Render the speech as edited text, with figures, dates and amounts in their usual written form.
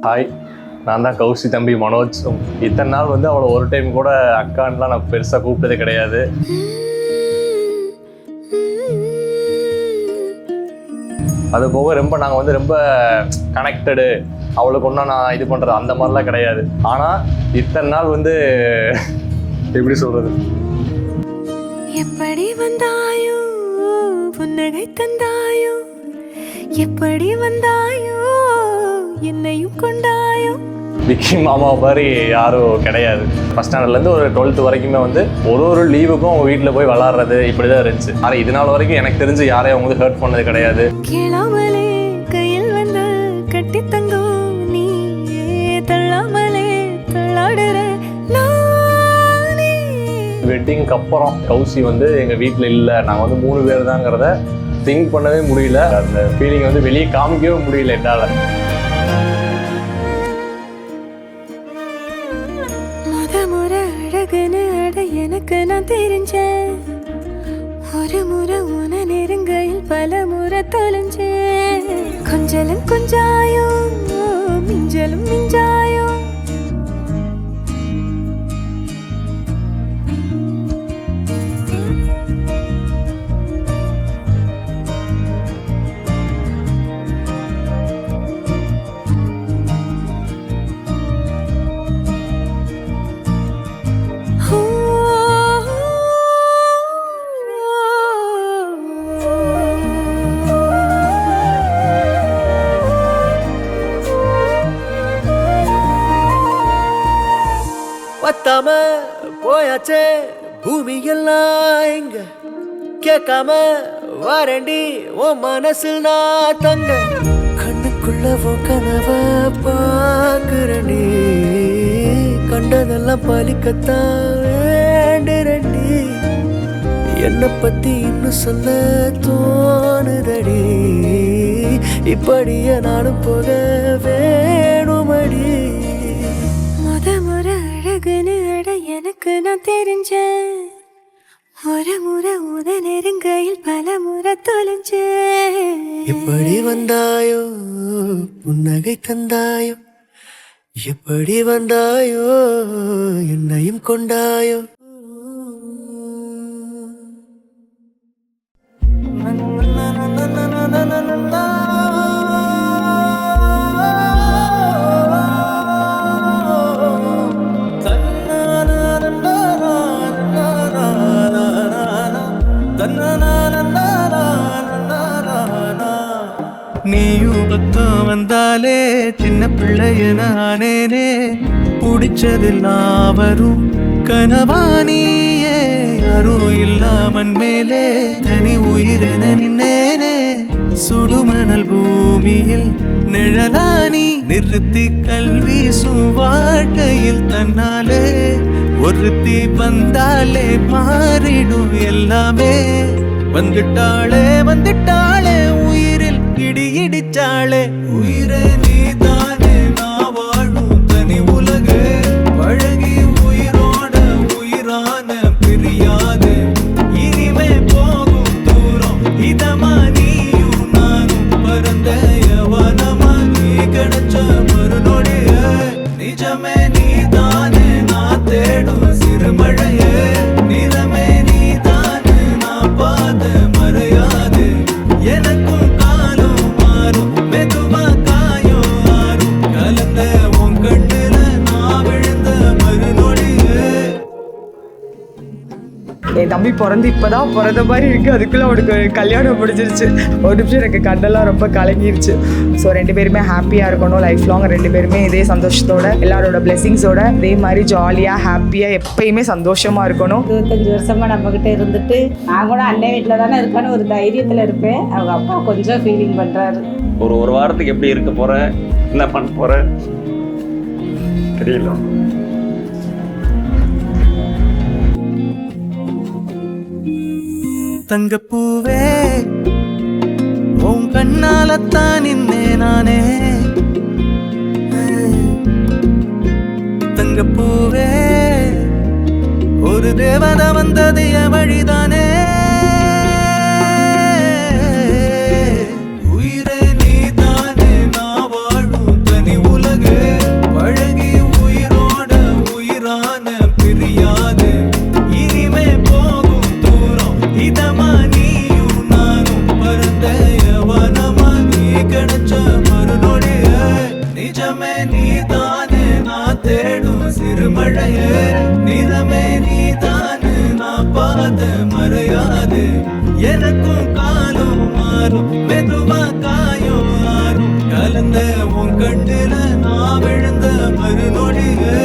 Hi, நான் தான் கௌசி தம்பி மனோஜ். இத்தனை நாள் வந்து அவளை ஒரு டைம் கூட அக்கான்லாம் நான் பெருசாக கூப்பிட்டதே கிடையாது. அது போக நாங்கள் வந்து ரொம்ப கனெக்டடு, அவளுக்கு ஒன்றா நான் இது பண்ணுறது அந்த மாதிரிலாம் கிடையாது. ஆனால் இத்தனை நாள் வந்து எப்படி சொல்கிறது, எப்படி வந்தாயோ புன்னகை தந்தாயோ, எப்படி வந்தாயோ என்னையும் கொண்டாயோ. விக்கி மாமா மாதிரி யாரும் கிடையாது. ஃபஸ்ட் ஸ்டாண்டர்ட்லேருந்து ஒரு 12th வரைக்குமே வந்து ஒரு லீவுக்கும் அவங்க வீட்டில் போய் விளாட்றது இப்படி தான் இருந்துச்சு. ஆனால் இது நாள் வரைக்கும் எனக்கு தெரிஞ்சு யாரையும் அவங்க வந்து ஹர்ட் பண்ணது கிடையாது. கேளாமலே கையில் வந்து கட்டி தங்கோ, நீ தள்ளாமலே தள்ளாடுற. வெட்டிங்க்கு அப்புறம் கௌசி வந்து எங்கள் வீட்டில் இல்லை, நாங்கள் வந்து 3 பேர் தாங்கிறத திங்க் பண்ணவே முடியல. அந்த ஃபீலிங் வந்து வெளியே காமிக்கவே முடியல என்னால். முறை அழகுன்னு அட எனக்கு நான் தெரிஞ்சேன், ஒரு முறை உன நெருங்கையில் பல முறை தொலைஞ்சேன். கொஞ்சலும் கொஞ்சாயோ மிஞ்சலும் மிஞ்சாயோ, பத்தாம போயாச்சே பூமி எல்லாம் இங்க, கேட்காம வாரண்டி உன் மனசில் நான் தங்க. கண்ணுக்குள்ள உன் கனவ பாக்குறண்டி, கண்டதெல்லாம் பலிக்கத்தான் வேண்டுரண்டி. என்னை பத்தி இன்னும் சொல்ல தோணுதடி, இப்படியே நானும் போக வேணுமடி. முறை அழகுன்னு அட எனக்கு நான் தெரிஞ்சேன், ஒரு முறை உத நெருங்கையில் பல முறை தொலைஞ்சேன். எப்படி வந்தாயோ புன்னகை தந்தாயோ, எப்படி வந்தாயோ என்னையும் கொண்டாயோ. நீயும் பக்கம் வந்தாலே சின்ன பிள்ளைய நானேனே, பிடிச்சதெல்லாம் வரும் கனவானியே. யாரும் இல்லாமன் மேலே தனி உயிரென நின்னேனே, சுடுமணல் பூமியில் நிழலானி நிறுத்தி கல்வி வாழ்க்கையில் தன்னாலே. ஒருத்தி வந்தாலே மாறிடும் எல்லாமே, வந்துட்டாளே வந்துட்டாளே உயிரில் இடி இடிச்சாளே. உயிரே நீதானே நான் வாழும் தனி உலகு, பழகி உயிரோட உயிரான பிரியாது. இனிமே போகும் தூரம் இதமா நீயும் நானும் பரந்த யவனமா, நீ கிடைச்ச மறுநொடிய நிஜமே நீதானே நான் தேடும் சிறுமழையே. நிறமே நீதானே நான் பாத மறையாது, எனக்கும் காலம் மாறும் மெதுவா காயோ ஆறும். கலந்த உன் கண்ணுல நான் விழுந்த மறுநொடியே. என் தம்பி பிறந்து இப்போதான் பிறந்த மாதிரி இருக்குது, அதுக்குள்ளே அவனுக்கு கல்யாணம் முடிஞ்சிருச்சு. ஒரு நிமிஷம் எனக்கு கண்ணெல்லாம் ரொம்ப கலங்கிருச்சு. ஸோ 2 பேருமே ஹாப்பியாக இருக்கணும் லைஃப் லாங். 2 பேருமே இதே சந்தோஷத்தோட எல்லாரோட பிளெஸிங்ஸோட இதே மாதிரி ஜாலியாக ஹாப்பியாக எப்பயுமே சந்தோஷமாக இருக்கணும். 25 வருஷமாக நம்மக்கிட்ட இருந்துட்டு நான் கூட அண்ணன் வீட்டில் தானே இருக்கேன்னு ஒரு தைரியத்தில் இருப்பேன். அவங்க அப்பா கொஞ்சம் ஃபீலிங் பண்ணுறாரு. ஒரு வாரத்துக்கு எப்படி இருக்க போகிறேன், என்ன பண்ண போகிறேன் தெரியல. தங்கப்பூவே உன் கண்ணாலத்தான் நின்னே நானே. தங்கப்பூவே ஒரு தேவதை வந்தது என் வழிதானே. உயிரே நீதானே நான் வாழும் தனி உலகு. நிறமே நீதானு நான் தேடும் சிறுமழையே நிறமே நீதானு நான் பார்த்த மறையாது எனக்கும் காலம் மாறும் மெதுவா காயம் ஆறும் கலந்த உன் கண்ணுல நான் விழுந்த மறுநொடியே